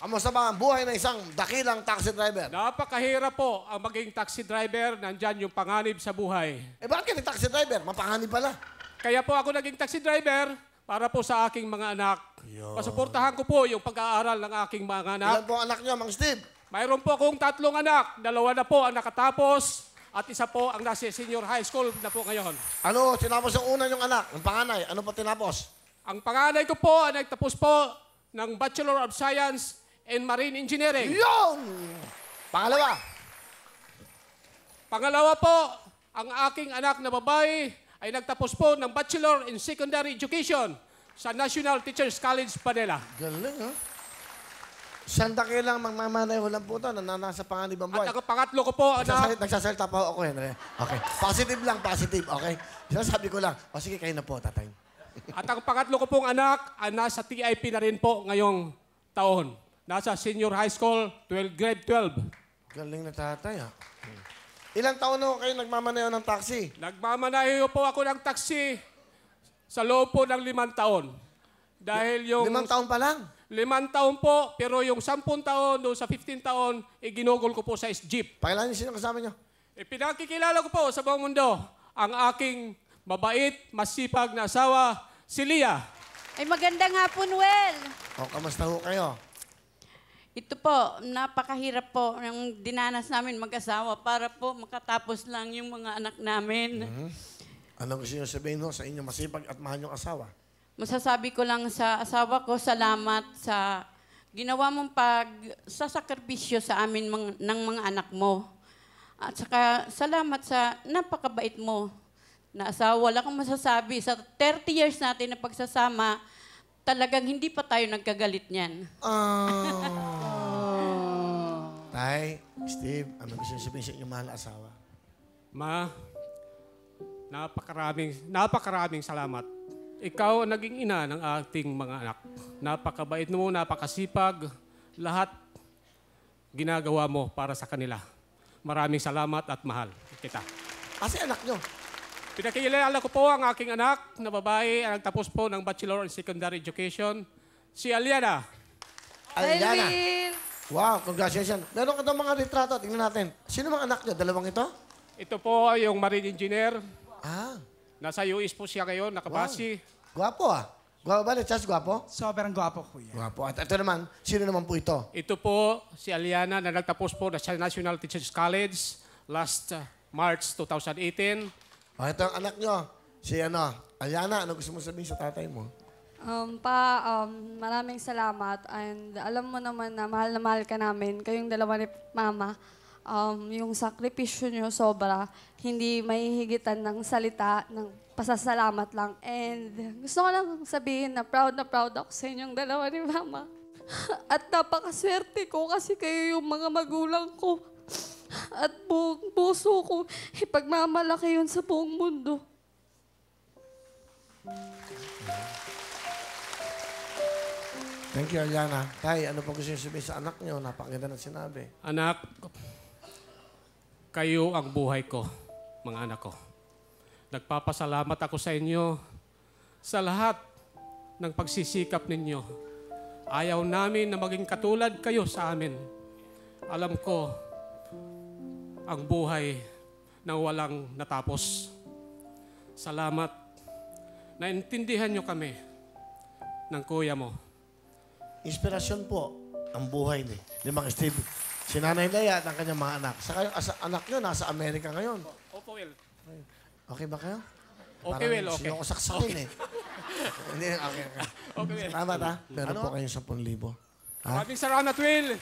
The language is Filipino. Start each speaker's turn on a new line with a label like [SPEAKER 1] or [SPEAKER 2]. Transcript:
[SPEAKER 1] Kamusta ba ang buhay ng isang dakilang taxi driver?
[SPEAKER 2] Napakahirap po ang maging taxi driver. Nandyan yung panganib sa buhay.
[SPEAKER 1] Eh, bakit ka taxi driver? Mapanganib pala.
[SPEAKER 2] Kaya po ako naging taxi driver para po sa aking mga anak. Pasuportahan ko po yung pag-aaral ng aking mga anak.
[SPEAKER 1] Ilan po ang anak niyo, Mang Steve?
[SPEAKER 2] Mayroon po akong 3 anak. 2 na po ang nakatapos at isa po ang nasa senior high school na po ngayon.
[SPEAKER 1] Ano, tinapos yung una yung anak? Yung panganay, ano pa tinapos?
[SPEAKER 2] Ang panganay ko po ay nagtapos po ng Bachelor of Science in Marine Engineering.
[SPEAKER 1] Yung! Pangalawa?
[SPEAKER 2] Pangalawa po, ang aking anak na babae ay nagtapos po ng Bachelor in Secondary Education sa National Teachers College, Manila.
[SPEAKER 1] Galing, ha? Siyang dakilang magmamanay walang puto na nasa panganib ang buhay.
[SPEAKER 2] At ang pangatlo ko po, anak,
[SPEAKER 1] Nagsasalita pa ako, Henry. Okay. Positive lang, positive. Okay? Sinasabi ko lang. O sige, kayo na po, tatay.
[SPEAKER 2] at ang pangatlo ko pong anak ay nasa TIP na rin po ngayong taon. Nasa senior high school, grade 12.
[SPEAKER 1] Galing na tatay, ha? Ilang taon na kayo nagmamanayo ng taxi?
[SPEAKER 2] Nagmamanayo po ako ng taxi sa loob po ng 5 taon. Dahil yung
[SPEAKER 1] 5 taon pa lang?
[SPEAKER 2] 5 taon po, pero yung 10 taon, doon sa 15 taon, ginugol ko po sa jeep.
[SPEAKER 1] Pakilala niyo sino kasama niyo?
[SPEAKER 2] Pinakikilala ko po sa buong mundo ang aking mabait, masipag na asawa, si Lia.
[SPEAKER 3] Ay, magandang hapon, Well.
[SPEAKER 1] O, kamusta ho kayo?
[SPEAKER 3] Ito po, napakahirap po ng dinanas namin mag-asawa para po makatapos lang yung mga anak namin.
[SPEAKER 1] Ano gusto niyo sabihin ho sa inyong masipag at mahal niyong asawa?
[SPEAKER 3] Masasabi ko lang sa asawa ko, salamat sa ginawa mong pagsasakripisyo sa amin ng mga anak mo. At saka salamat sa napakabait mo na asawa. Wala kang masasabi. Sa 30 years natin na pagsasama, talagang hindi pa tayo nagkagalit niyan.
[SPEAKER 1] Tay, Steve, ano gusto niyo sabihin sa inyong mahal na asawa?
[SPEAKER 2] Ma, napakaraming salamat. Ikaw ang naging ina ng ating mga anak. Napakabait mo, napakasipag. Lahat ginagawa mo para sa kanila. Maraming salamat at mahal kita.
[SPEAKER 1] Kasi anak niyo.
[SPEAKER 2] Pinakilala ko po ang aking anak na babae ang nagtapos po ng Bachelor in Secondary Education, si Aliana.
[SPEAKER 1] Aliana. Wow, congratulations. Meron ka daw mga litrato. Tingnan natin. Sino mga anak niyo? Dalawang ito?
[SPEAKER 2] Ito po yung Marine Engineer.
[SPEAKER 1] Ah,
[SPEAKER 2] Nasa US po siya ngayon, nakabasi.
[SPEAKER 1] gwapo ah. Gwapo ba? Chas, gwapo?
[SPEAKER 4] Sobrang gwapo, kuya.
[SPEAKER 1] Gwapo. At ito naman, sino naman po ito?
[SPEAKER 2] Ito po si Aliana na nagtapos po sa National Teachers College last March 2018.
[SPEAKER 1] O, ito ang anak niyo. Si Aliana, ano gusto mo sabihin sa tatay mo?
[SPEAKER 5] Maraming salamat and alam mo naman na mahal ka namin. Kayong dalawa ni Mama. Yung sakripisyo nyo sobra. Hindi mahihigitan ng salita, ng pasasalamat lang. And gusto ko lang sabihin na proud ako sa inyong dalawa ni Mama. At napakaswerte ko kasi kayo yung mga magulang ko. At buong puso ko, ipagmamalaki yun sa buong mundo.
[SPEAKER 1] Thank you, Aliana. Tay, ano pa gusto niyo sabihin sa anak niyo? Napakaganda ng sinabi.
[SPEAKER 2] Anak, kayo ang buhay ko, mga anak ko. Nagpapasalamat ako sa inyo sa lahat ng pagsisikap ninyo. Ayaw namin na maging katulad kayo sa amin. Alam ko, ang buhay na walang natapos. Salamat. Naintindihan nyo kami ng kuya mo.
[SPEAKER 1] Inspirasyon po ang buhay ni Mang Steve. Si Nanay Leia at ang kanyang mga anak. Saka yung anak nyo nasa Amerika ngayon.
[SPEAKER 2] Opo, Will.
[SPEAKER 1] Okay ba kayo?
[SPEAKER 2] Okay, Will, okay.
[SPEAKER 1] Sino ko saksakin eh. Hindi, okay.
[SPEAKER 2] Okay, Will.
[SPEAKER 1] Tama ta? Meron po kayong 10,000. Ha?
[SPEAKER 2] Maraming salamat, Will.